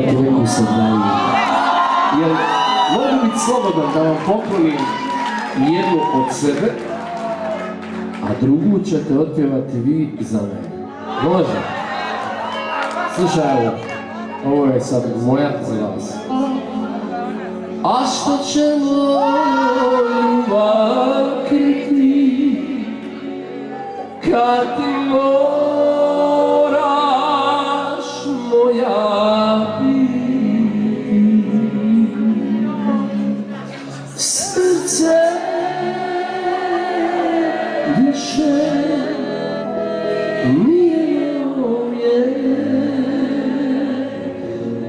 toliko se daju. Jer mogu biti slobodan da vam poklonim jednu od sebe, a drugu ćete otpjevati vi za mene. Može? Slušaj ovo je sad moja za vas. A što će ljubav kriti kad ti moraš moja biti? Srce više nije moje,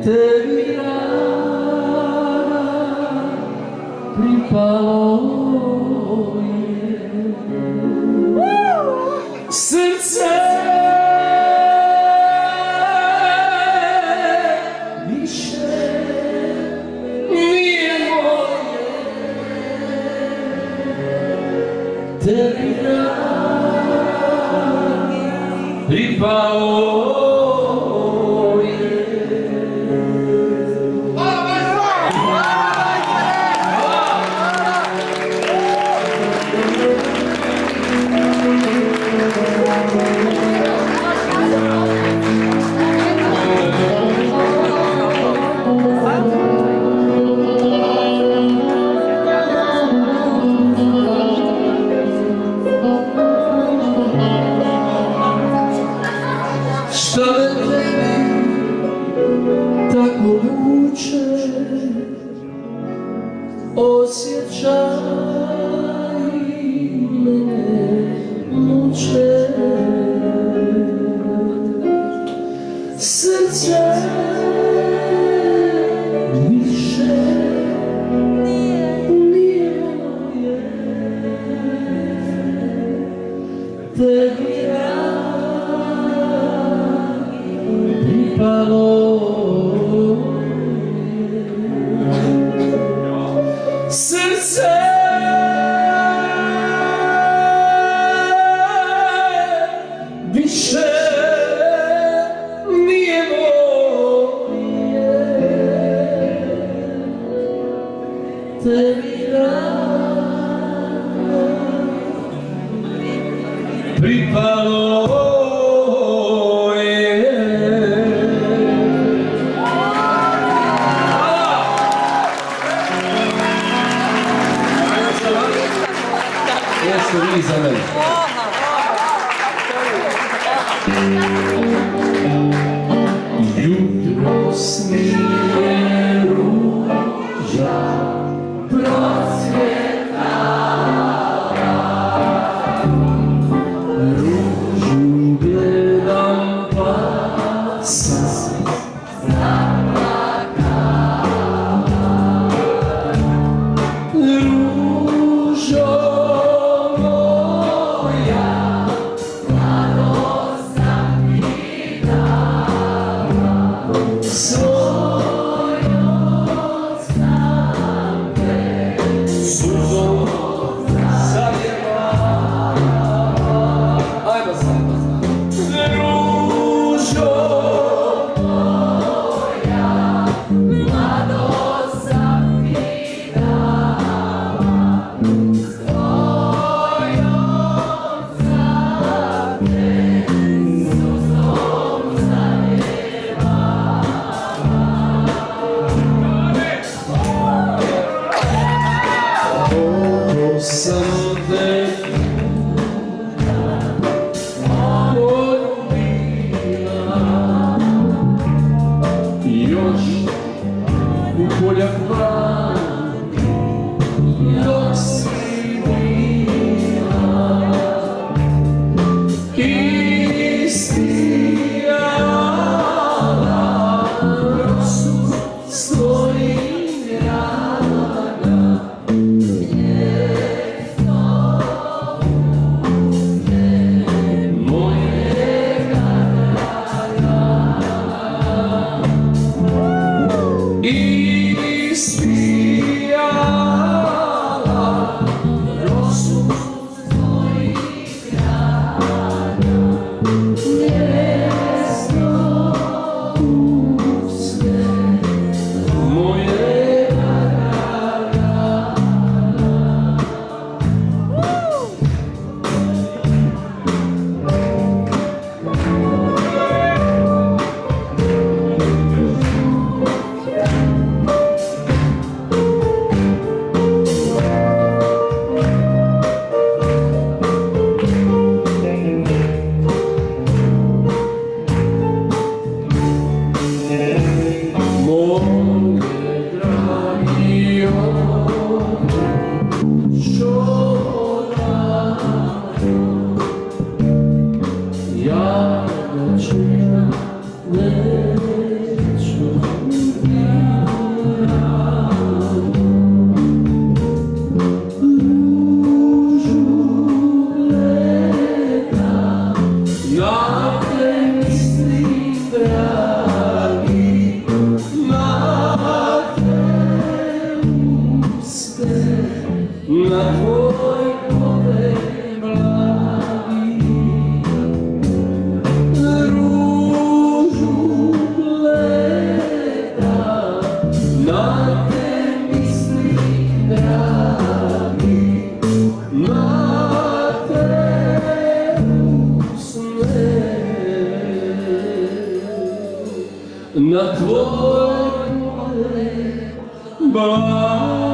tebi rana pripalo je. Srce više nije moje, tebi rana pripalo je. Što me tebi tako vuče, osjećaj mene muče. Srce više nije moje, tebi pripalo je. Srce više nije moje, tebi rana pripalo je. Jeste vi za mene. Jutros mi je ruža procvjetala, ružu gledam pa sam zaplakala. Ružo moja, mlado sam ti dala, svojom sam te suzom zavjevala. Ajmo sad. Ružo moja, mlado sam ti dala, svojom sam te suzom zavjevala. Koliko sam te poljubila, još na tvoje more,